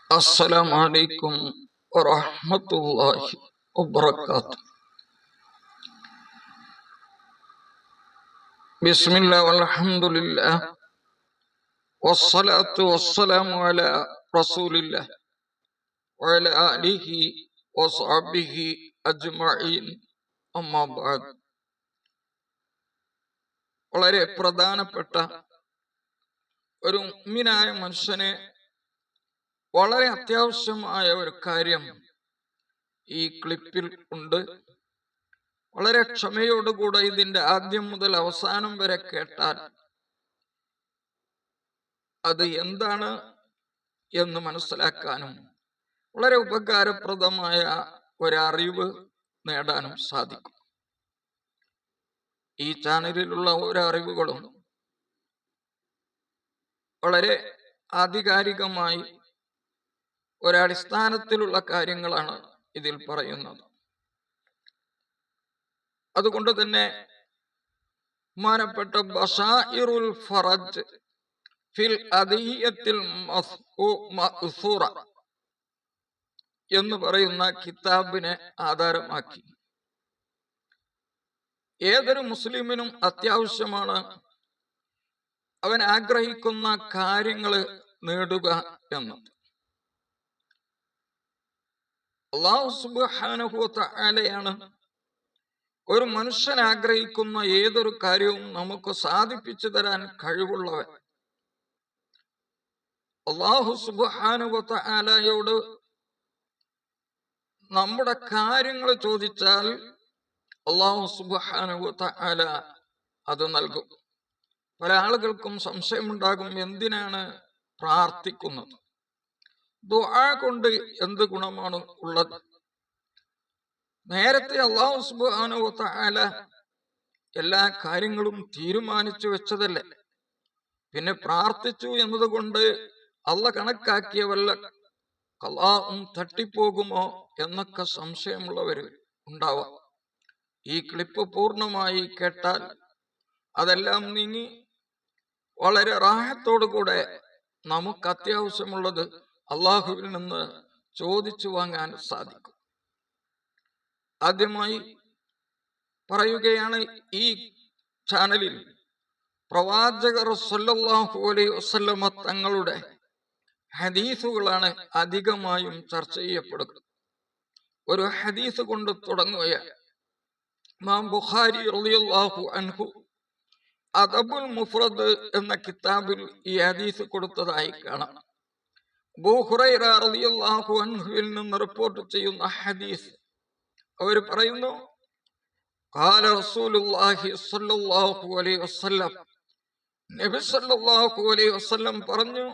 السلام عليكم ورحمة الله وبركاته. بسم الله والحمد لله والصلاة والسلام على رسول الله وعلى آله وصحبه أجمعين. أما بعد. വളരെ പ്രധാനപ്പെട്ട ഒരു മുഅ്മിനായ മനുഷ്യനെ വളരെ അത്യാവശ്യമായ ഒരു കാര്യം ഈ ക്ലിപ്പിൽ ഉണ്ട്. വളരെ ക്ഷമയോടുകൂടെ ഇതിന്റെ ആദ്യം മുതൽ അവസാനം വരെ കേട്ടാൽ അത് എന്താണ് എന്ന് മനസ്സിലാക്കാനും വളരെ ഉപകാരപ്രദമായ ഒരറിവ് നേടാനും സാധിക്കും. ഈ ചാനലിലുള്ള ഓരോ അറിവുകളും വളരെ ആധികാരികമായി ഒരടിസ്ഥാനത്തിലുള്ള കാര്യങ്ങളാണ് ഇതിൽ പറയുന്നത്. അതുകൊണ്ട് തന്നെ ബഹുമാനപ്പെട്ട ബശായിറുൽ ഫറജ് ഫിൽ അദിയ്യത്തിൽ മഅ്സൂറ എന്ന് പറയുന്ന കിതാബിനെ ആധാരമാക്കി ഏതൊരു മുസ്ലിമിനും അത്യാവശ്യമാണ് അവൻ ആഗ്രഹിക്കുന്ന കാര്യങ്ങൾ നേടുക എന്നത്. അല്ലാഹു സുബ്ഹാനഹു വ തആലയാണ് ഒരു മനുഷ്യൻ ആഗ്രഹിക്കുന്ന ഏതൊരു കാര്യവും നമുക്ക് സാധിപ്പിച്ചു തരാൻ കഴിവുള്ളവൻ. അല്ലാഹു സുബ്ഹാനഹു വ തആലയോട് നമ്മുടെ കാര്യങ്ങൾ ചോദിച്ചാൽ അല്ലാഹു സുബ്ഹാനഹു വ തആല അത് നൽകും. പല ആളുകൾക്കും സംശയമുണ്ടാകും, എന്തിനാണ് പ്രാർത്ഥിക്കുന്നത്? ദുആ കൊണ്ട് എന്ത് ഗുണമാണ് ഉള്ളത്? നേരത്തെ അല്ലാഹു സുബ്ഹാനഹു വ തആല എല്ലാ കാര്യങ്ങളും തീരുമാനിച്ചു വെച്ചതല്ലേ. പിന്നെ പ്രാർത്ഥിച്ചു എന്നതുകൊണ്ട് അല്ലാഹ് കണക്കാക്കിയ വല്ല ഖളാഉം തട്ടിപ്പോകുമോ എന്നൊക്കെ സംശയമുള്ളവര് ഉണ്ടാവാം. ഈ ക്ലിപ്പ് പൂർണ്ണമായി കേട്ടാൽ അതെല്ലാം നീങ്ങി വളരെ റാഹത്തോടുകൂടെ നമുക്ക് അത്യാവശ്യമുള്ളത് അള്ളാഹുവിൽ നിന്ന് ചോദിച്ചു വാങ്ങാൻ സാധിക്കും. ആദ്യമായി പറയുകയാണ്, ഈ ചാനലിൽ പ്രവാചകർ സല്ലല്ലാഹു അലൈഹി വസല്ലമ തങ്ങളുടെ ഹദീസുകളാണ് അധികമായും ചർച്ച ചെയ്യപ്പെടുക. ഒരു ഹദീസ് കൊണ്ട് തുടങ്ങുകയാണ്. ഇമാം ബുഖാരി റളിയല്ലാഹു അൻഹു അദബുൽ മുഫ്രദ് എന്ന കിതാബിൽ ഈ ഹദീസ് കൊടുത്തതായി കാണാം. അബൂ ഹുറൈറ റളിയല്ലാഹു അൻഹുവിൽ നിന്ന് റിപ്പോർട്ട് ചെയ്യുന്ന ഹദീസ്, അവർ പറയുന്നു, ഖാല റസൂലുള്ളാഹി സ്വല്ലല്ലാഹു അലൈഹി വസല്ലം, നബി സ്വല്ലല്ലാഹു അലൈഹി വസല്ലം പറഞ്ഞു,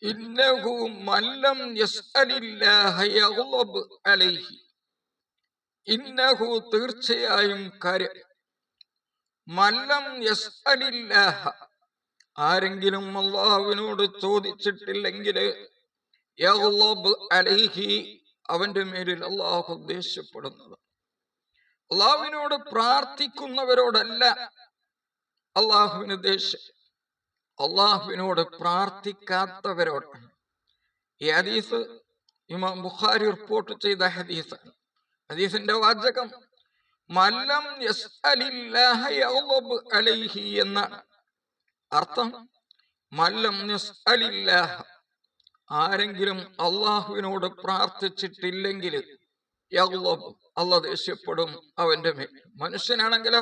ഇന്നഹു മല്ലം യസ്അലില്ലാഹ യഗ്ളബ് അലൈഹി. ഇന്നഹു തീർച്ചയായും കാര്യം, മല്ലം യസ്അലില്ലാഹ ആരെങ്കിലും അല്ലാഹുവിനോട് ചോദിച്ചിട്ടില്ലെങ്കിൽ യഗ്ളബ് അലൈഹി അവന്റെ മേലിൽ അല്ലാഹു ദേഷ്യപ്പെടുന്നത്. അല്ലാഹുവിനോട് പ്രാർത്ഥിക്കുന്നവരോടല്ല അല്ലാഹുവിന് ദേഷ്യം, അല്ലാഹുവിനോട് പ്രാർത്ഥിക്കാത്തവരോടാണ്. ഈ ഹദീസ് ഇമാം ബുഖാരി റിപ്പോർട്ട് ചെയ്ത ഹദീസാണ്. ഹദീസിന്റെ വാചകം മല്ലം യസ്അലില്ലാഹ യഗ്ളബ് അലൈഹി എന്നാണ്. അർത്ഥം, മല്ലം യസ്അലില്ലാഹ ആരെങ്കിലും അള്ളാഹുവിനോട് പ്രാർത്ഥിച്ചിട്ടില്ലെങ്കിൽ യഗ്ളബ് അല്ലാഹു ദേഷ്യപ്പെടും അവന്റെ മേൽ. മനുഷ്യനാണെങ്കിലോ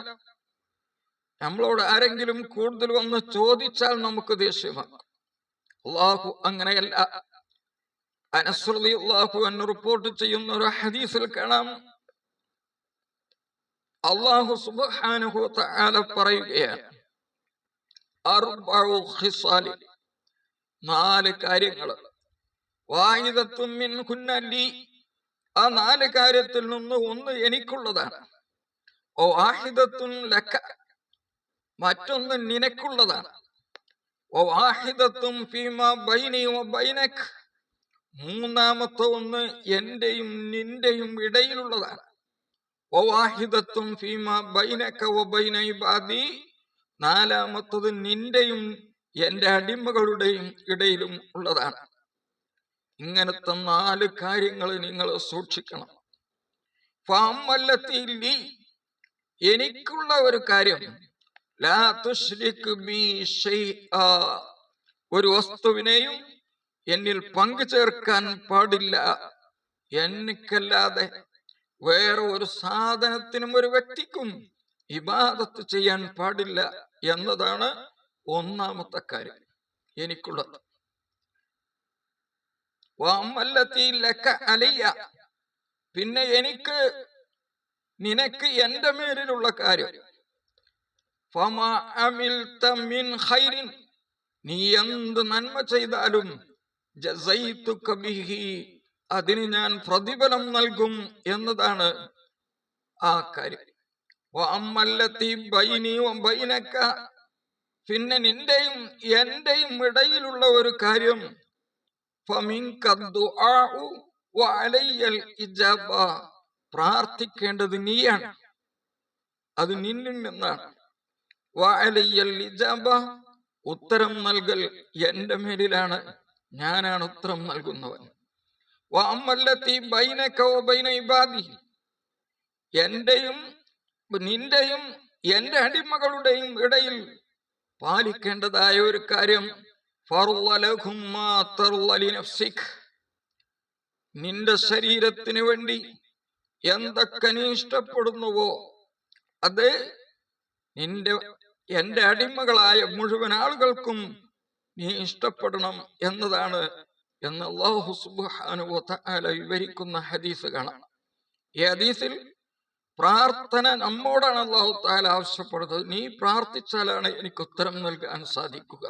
നമ്മളോട് ആരെങ്കിലും കൂടുതൽ വന്ന് ചോദിച്ചാൽ നമുക്ക് ദേഷ്യമാകും. അള്ളാഹു അങ്ങനെയല്ല. അനസ് റളിയല്ലാഹു അൻഹു റിപ്പോർട്ട് ചെയ്യുന്ന ഒരു ഹദീസിൽ കാണാം, അല്ലാഹു സുബ്ഹാനഹു വ തആല പറയുകയാണ്, അർബഉ ഖിസാലി, 4 കാര്യങ്ങൾ, വാഹിദത്തുൻ മിൻഹുന്ന ലി, ആ 4 കാര്യത്തിൽ നിന്ന് ഒന്ന് എനിക്കുള്ളതാണ്, ഓ വാഹിദത്തുൻ ലക, മറ്റൊന്ന് നിനക്കുള്ളതാണ്, ഓ വാഹിദത്തുൻ ഫീമാ ബൈനി വ ബൈനക, മൂന്നാമത്തെ ഒന്ന് എന്റെയും നിന്റെയും ഇടയിലുള്ളതാണ്, ഓ വാഹിദത്തുൻ ഫീമാ ബൈനക വ ബൈന ഇബാദി, നാലാമത്തത് നിന്റെയും എന്റെ അടിമകളുടെയും ഇടയിലും ഉള്ളതാണ്. ഇങ്ങനത്തെ 4 കാര്യങ്ങൾ നിങ്ങൾ സൂക്ഷിക്കണം. ഫഅമ്മല്ലത്തി ലി, എനിക്കുള്ള ഒരു കാര്യം, ലാ തുശ്രിക് ബി ഷൈആ, ഒരു വസ്തുവിനെയും എന്നിൽ പങ്കു ചേർക്കാൻ പാടില്ല. എനിക്കല്ലാതെ വേറെ ഒരു സാധനത്തിനും ഒരു വ്യക്തിക്കും ഇബാദത്ത് ചെയ്യാൻ പാടില്ല എന്നതാണ് ഒന്നാമത്തെ കാര്യം എനിക്കുള്ളത്. വഅമ്മല്ലത്തി ലക അലയ്യ, പിന്നെ എനിക്ക് നിനക്ക് എന്റെ മേലിലുള്ള കാര്യം, ഫമാ അമിൽത മിൻ ഖൈറിൻ, നീ എന്ത് നന്മ ചെയ്താലും ജസൈതുക ബിഹി, അതിന് ഞാൻ പ്രതിഫലം നൽകും എന്നതാണ് ആ കാര്യം. വഅമ്മല്ലത്തി ബൈനി വബൈനക, പിന്നെ നിന്റെയും എന്റെയും ഇടയിലുള്ള ഒരു കാര്യം, ഫമിൻക ദുആഉ വഅലയ്യൽ ഇജാബ, പ്രാർത്ഥിക്കേണ്ടത് നീയാണ്, അത് നിന്നിൽ നിന്നാണ്. വഅലയ്യൽ ഇജാബ, ഉത്തരം നൽകൽ എന്റെ മേലിലാണ്, ഞാനാണ് ഉത്തരം നൽകുന്നവൻ. വഅമ്മല്ലത്തി ബൈനക വബൈന ഇബാദി, എന്റെയും നിന്റെയും എന്റെ അടിമകളുടെയും ഇടയിൽ പാലിക്കേണ്ടതായ ഒരു കാര്യം, ഫർളലഹും മാ തർളലി നഫ്സിക്, നിന്റെ ശരീരത്തിന് വേണ്ടി എന്തൊക്കെ നീ ഇഷ്ടപ്പെടുന്നുവോ അത് എന്റെ അടിമകളായ മുഴുവൻ ആളുകൾക്കും നീ ഇഷ്ടപ്പെടണം എന്നതാണ് എന്ന് അല്ലാഹു സുബ്ഹാനഹു വ തആല വിവരിക്കുന്ന ഹദീസ് കാണാം. ഈ ഹദീസിൽ പ്രാർത്ഥന നമ്മോടാണ് അല്ലാഹു തആല ആവശ്യപ്പെടുന്നത്. നീ പ്രാർത്ഥിച്ചാലാണ് എനിക്ക് ഉത്തരം നൽകാൻ സാധിക്കുക.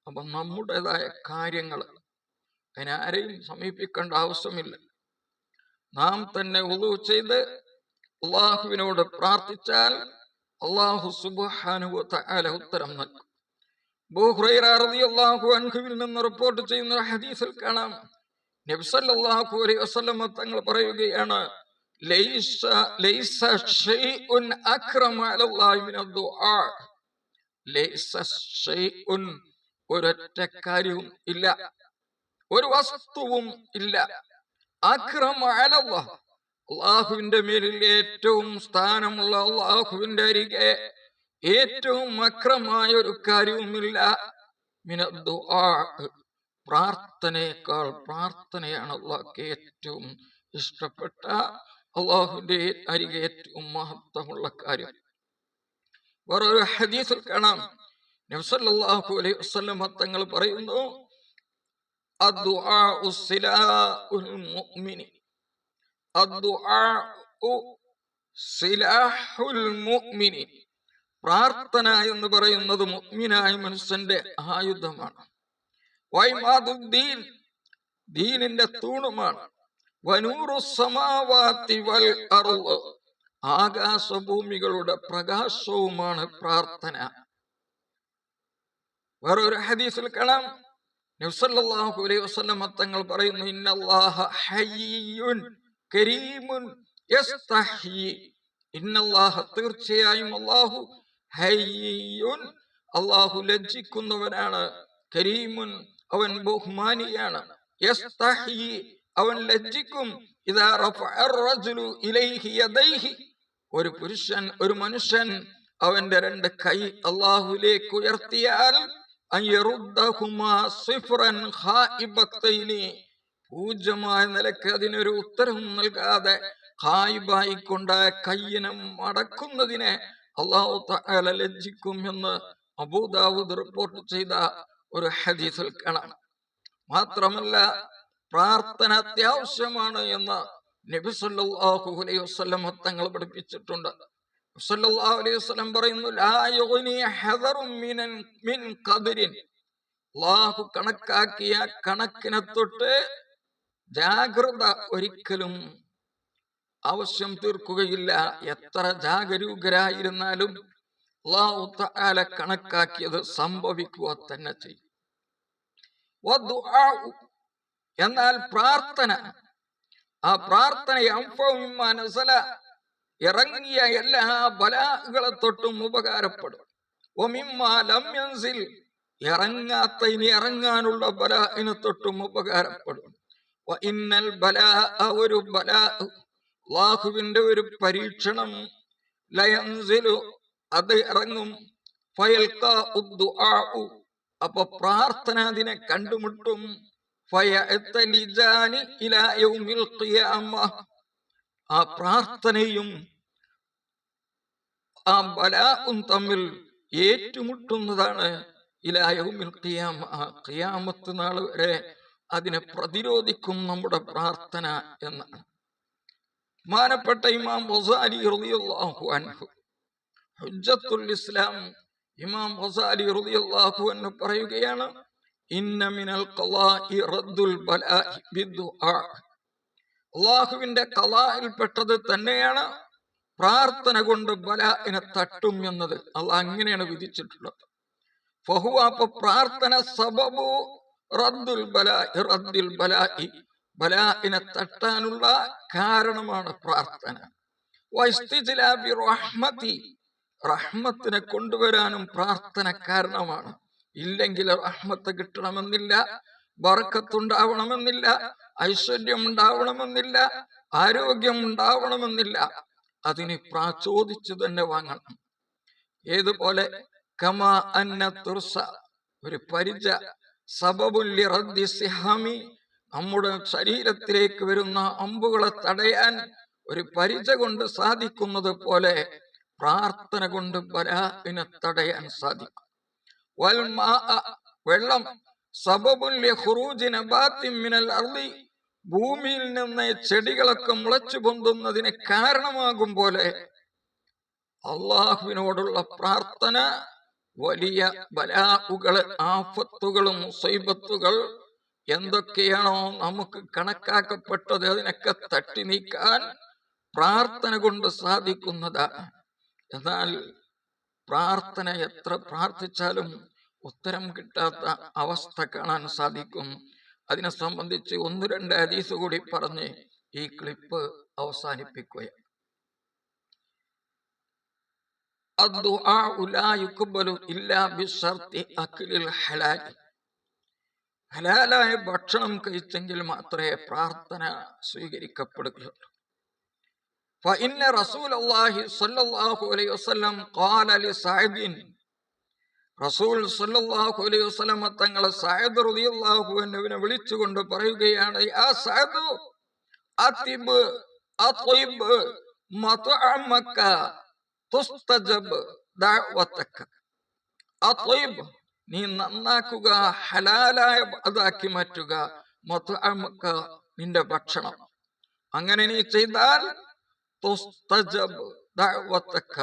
അപ്പൊ നമ്മുടേതായ കാര്യങ്ങൾ അതിനാരെയും സമീപിക്കേണ്ട ആവശ്യമില്ല. നാം തന്നെ വുളൂ ചെയ്ത് അള്ളാഹുവിനോട് പ്രാർത്ഥിച്ചാൽ അല്ലാഹു സുബ്ഹാനഹു വ തആല ഉത്തരം നൽകും. അബൂ ഹുറൈറ റളിയല്ലാഹു അൻഹുവിൽ നിന്ന് റിപ്പോർട്ട് ചെയ്യുന്ന ഒരു ഹദീസിൽ കാണാം, നബി സല്ലല്ലാഹു അലൈഹി വസല്ലം തങ്ങൾ പറയുകയാണ്, ലൈസ ഷൈഉൻ അക്റമ അലല്ലാഹി മിന ദുആ, ലൈസ ഷൈഉൻ, ഒരൊറ്റ കാര്യവും ഇല്ല, ഒരു വസ്തുവും ഇല്ല, അക്റമ അലല്ലാഹ്, അല്ലാഹുവിന്റെ മേലിൽ ഏറ്റവും സ്ഥാനമുള്ള അല്ലാഹുവിന്റെ അരികെ ഏറ്റവും അക്രമായ ഒരു കാര്യവുമില്ല, മിന ദുആ, പ്രാർത്ഥനയേക്കാൾ. പ്രാർത്ഥനയാണ് അല്ലാഹുവിന് ഏറ്റവും ഇഷ്ടപ്പെട്ട, അല്ലാഹുവിന്റെ അരികെ ഏറ്റവും മഹത്വമുള്ള കാര്യം. വേറൊരു ഹദീസിൽ കാണാം, നബി സല്ലല്ലാഹു അലൈഹി വസല്ലം തങ്ങൾ പറയുന്നു, അദ്ദുആഉ സിലാഹുൽ മുഅ്മിനി, അദ്ദുആഉ സിലാഹുൽ മുഅ്മിനി, പ്രാർത്ഥന എന്ന് പറയുന്നത് മുഅ്മിനായ മനുഷ്യന്റെ ആയുധമാണ്. വൈമാദുദ്ദീൻ, ദീനിന്റെ തൂണുമാണ്. വനൂറുസ് സമാവാതി വൽ അർള്, ആകാശഭൂമികളുടെ പ്രകാശവുമാണ് പ്രാർത്ഥന. വേറൊരു ഹദീസിൽ കാണാം, നബി സല്ലല്ലാഹു അലൈഹി വസല്ലം തങ്ങൾ പറയുന്നു, ഇന്നല്ലാഹ ഹയ്യുൻ കരീമുൻ യസ്തഹി, ഇന്നല്ലാഹ, തീർച്ചയായും അല്ലാഹു, ഹയ്യുൻ, അല്ലാഹു ലജ്ജിക്കുന്നവനാണ്, കരീമുൻ, അവൻ ബഹുമാനിയാണ്, യസ്തഹി, അവൻ ലജ്ജിക്കും, ഇദാ റഫഅ അർ-റജുലു ഇലൈഹി യദൈഹി, ഒരു മനുഷ്യൻ അവന്റെ 2 കൈ അല്ലാഹുവിലേക്ക് ഉയർത്തിയാൽ, അയറുദ്ദഹുമാ സിഫ്റൻ ഖായിബത്തൈനി, പൂജ്യമായ നിലക്ക് അതിനൊരു ഉത്തരവും നൽകാതെ ഖായിബായിക്കൊണ്ട് കയ്യിനെ മടക്കുന്നതിനെ അല്ലാഹു തആല ലജ്ജിക്കും എന്ന് അബൂ ദാവൂദ് റിപ്പോർട്ട് ചെയ്ത ഒരു ഹദീസിൽ കാണാം. മാത്രമല്ല, പ്രാർത്ഥന അത്യാവശ്യമാണ് എന്ന് നബി സല്ലല്ലാഹു അലൈഹി വസല്ലം തങ്ങൾ പഠിപ്പിച്ചിട്ടുണ്ട്. സല്ലല്ലാഹു അലൈഹി വസല്ലം പറയുന്നു, ലാ യുഗ്നി ഹദറുൻ മിൻ ഖദരിൻ, അല്ലാഹു കണക്കാക്കിയ കണക്കിനെ തൊട്ട് ജാഗ്രത ഒരിക്കലും ആവശ്യം തീർക്കുകയില്ല. എത്ര ജാഗരൂകരായിരുന്നാലും അല്ലാഹു തആല കണക്കാക്കിയത് സംഭവിക്കുക തന്നെ ചെയ്യും. എന്നാൽ പ്രാർത്ഥന, ആ പ്രാർത്ഥന ഇറങ്ങിയ എല്ലാ ബലാകളെ തൊട്ടും ഉപകാരപ്പെടും. ഇറങ്ങാത്ത ഇനി ഇറങ്ങാനുള്ള ബലാഇനെ തൊട്ടും ഉപകാരപ്പെടും. ഇന്നൽ ബലാ, ഒരു ബലാ, അല്ലാഹുവിന്റെ ഒരു പരീക്ഷണം, ലയൻസിലു, അത് ഇറങ്ങും. ഫയൽഖാഉ ദുആഉ, അപ്പൊ പ്രാർത്ഥന അതിനെ കണ്ടുമുട്ടും. ഫയഅ്തലിജാനി ഇലാ യൗമിൽ ഖിയാമ, ആ പ്രാർത്ഥനയും ആ ബലാഉം തമ്മിൽ ഏറ്റുമുട്ടുന്നതാണ്. ഇലാ യൗമിൽ ഖിയാമ, ഖിയാമത്ത് നാൾ വരെ അതിനെ പ്രതിരോധിക്കും നമ്മുടെ പ്രാർത്ഥന എന്നാണ്. ബഹുമാനപ്പെട്ട ഇമാം ഗസാലി റളിയല്ലാഹു അൻഹു, ഹുജ്ജത്തുൽ ഇസ്ലാം ഇമാം ഗസാലി റളിയല്ലാഹു അൻഹു പറയുകയാണ്, ഇന്ന മിനൽ ഖളാഇ റദ്ദുൽ ബലാഇ ബിദ്ദുആ, അല്ലാഹുവിന്റെ ഖളാഇൽ പെട്ടത് തന്നെയാണ് പ്രാർത്ഥന കൊണ്ട് ബലാഇനെ തട്ടും എന്നത്. അല്ലാഹ് അങ്ങനെയാണ് വിധിച്ചിട്ടുള്ളത്. ഫഹുവ, അപ്പൊ പ്രാർത്ഥന സബബു റദ്ദുൽ ബലാഇ, റദ്ദുൽ ബലാഇ, ബലാഇനെ തട്ടാനുള്ള കാരണമാണ് പ്രാർത്ഥന. വഇസ്തിജ്ലാബി റഹ്മതി, റഹ്മത്തിനെ കൊണ്ടുവരാനും പ്രാർത്ഥന കാരണമാണ്. ഇല്ലെങ്കിൽ റഹ്മത്ത് കിട്ടണമെന്നില്ല, ബർക്കത്തുണ്ടാവണമെന്നില്ല, ഐശ്വര്യം ഉണ്ടാവണമെന്നില്ല, ആരോഗ്യം ഉണ്ടാവണമെന്നില്ല. അതിന് ചോദിച്ചു തന്നെ വാങ്ങണം. ഏതുപോലെ കമാ അന്ന തുർസ, ഒരു പരിച, സബബുല്ലി റദ്ദി സിഹാമി, നമ്മുടെ ശരീരത്തിലേക്ക് വരുന്ന അമ്പുകളെ തടയാൻ ഒരു പരിച കൊണ്ട് സാധിക്കുന്നത് പോലെ പ്രാർത്ഥന കൊണ്ട് ബലാഇനെ തടയാൻ സാധിക്കും. വെള്ളം, സബബുല്ലി ഖുറൂജി നബാത്തിൻ മിനൽ അർളി, ഭൂമിയിൽ നിന്ന് ചെടികളൊക്കെ മുളച്ചു പൊന്തുന്നതിന് കാരണമാകും പോലെ അള്ളാഹുവിനോടുള്ള പ്രാർത്ഥന വലിയ ബലാഉകൾ, ആഫത്തുകളും മുസീബത്തുകൾ എന്തൊക്കെയാണോ നമുക്ക് കണക്കാക്കപ്പെട്ടത് അതിനൊക്കെ തട്ടി നീക്കാൻ പ്രാർത്ഥന കൊണ്ട് സാധിക്കുന്നതാണ്. എന്നാൽ പ്രാർത്ഥന എത്ര പ്രാർത്ഥിച്ചാലും ഉത്തരം കിട്ടാത്ത അവസ്ഥ കാണാൻ സാധിക്കും. അതിനെ സംബന്ധിച്ച് 1-2 ഹദീസ് കൂടി പറഞ്ഞ് ഈ ക്ലിപ്പ് അവസാനിപ്പിക്കുകയാണ്. ഹലാലായ ഭക്ഷണം കഴിച്ചെങ്കിൽ മാത്രമേ പ്രാർത്ഥന സ്വീകരിക്കപ്പെടുകയുള്ളൂ. ഫഇന്ന റസൂലുള്ളാഹി സ്വല്ലല്ലാഹു അലൈഹി വസല്ലം ഖാല ലിസഅദിൻ, റസൂൽ സ്വല്ലല്ലാഹു അലൈഹി വസല്ലം തങ്ങൾ സഅദ് റളിയല്ലാഹു അൻഹുവിനെ വിളിച്ചുകൊണ്ട് പറയുകയാണ്, യാ സഅദ് അതിബ് അത്യിബ് മത്അമക തുസ്തജബ് ദഅവതക. അത്യിബ്, നീ നന്നാക്കുക, ഹലാലായ അതാക്കി മാറ്റുക, മത്അമക, നിന്റെ ഭക്ഷണം. അങ്ങനെ നീ ചെയ്താൽ തുസ്തജബ് ദഅവതക,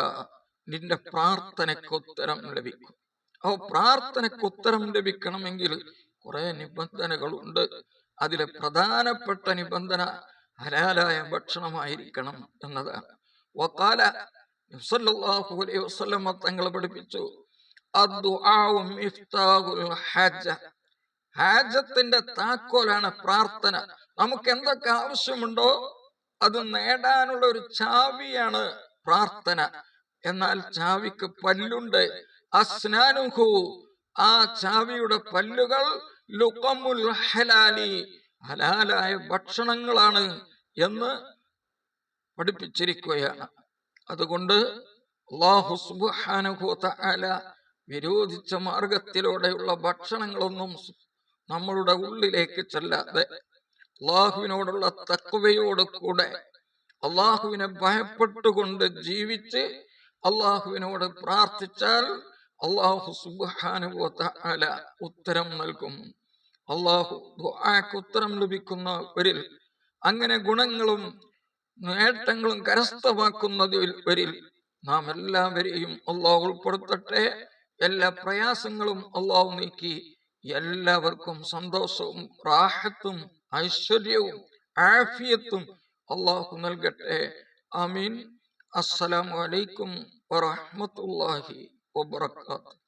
നിന്റെ പ്രാർത്ഥനയ്ക്ക് ഉത്തരം ലഭിക്കും. അപ്പൊ പ്രാർത്ഥനയ്ക്ക് ഉത്തരം ലഭിക്കണമെങ്കിൽ കുറെ നിബന്ധനകളുണ്ട്. അതിലെ പ്രധാനപ്പെട്ട നിബന്ധന ഹലാലായ ഭക്ഷണമായിരിക്കണം എന്നതാണ്. വഖാല സല്ലല്ലാഹു അലൈഹി വസല്ലം തങ്ങൾ പഠിപ്പിച്ചു, അദ്ദുആഉ മിഫ്താഹുൽ ഹാജ, ഹാജത്തിന്റെ താക്കോലാണ് പ്രാർത്ഥന. നമുക്ക് എന്തൊക്കെ ആവശ്യമുണ്ടോ അത് നേടാനുള്ള ഒരു ചാവിയാണ് പ്രാർത്ഥന. എന്നാൽ ചാവിക്ക് പല്ലുണ്ട്. അസ്നാനുഹു, ആ ചാവിയുടെ പല്ലുകൾ ലുഖമുൽ ഹലാലി, ഹലാലായ ഭക്ഷണങ്ങളാണ് എന്ന് പഠിപ്പിച്ചിരിക്കുകയാണ്. അതുകൊണ്ട് അല്ലാഹു സുബ്ഹാനഹു വ തആല വിരോധിച്ച മാർഗത്തിലൂടെയുള്ള ഭക്ഷണങ്ങളൊന്നും നമ്മളുടെ ഉള്ളിലേക്ക് ചെല്ലാതെ അള്ളാഹുവിനോടുള്ള തഖ്വയോട് കൂടെ അള്ളാഹുവിനെ ഭയപ്പെട്ടുകൊണ്ട് ജീവിച്ച് അള്ളാഹുവിനോട് പ്രാർത്ഥിച്ചാൽ അള്ളാഹു സുബ്ഹാനഹു വ തആല ഉത്തരം നൽകും. അള്ളാഹു ദുആക്ക് ഉത്തരം ലഭിക്കുന്നവരിൽ, അങ്ങനെ ഗുണങ്ങളും നേട്ടങ്ങളും കരസ്ഥമാക്കുന്നവരിൽ നാം എല്ലാവരെയും അള്ളാഹു ഉൾപ്പെടുത്തട്ടെ. എല്ലാ പ്രയാസങ്ങളും അള്ളാഹു നീക്കി എല്ലാവർക്കും സന്തോഷവും റാഹത്തും ഐശ്വര്യവും ആഫിയത്തും അള്ളാഹു നൽകട്ടെ. ആമീൻ. അസ്സലാമു അലൈക്കും വറഹ്മത്തുള്ളാഹി വബറകാതുഹു.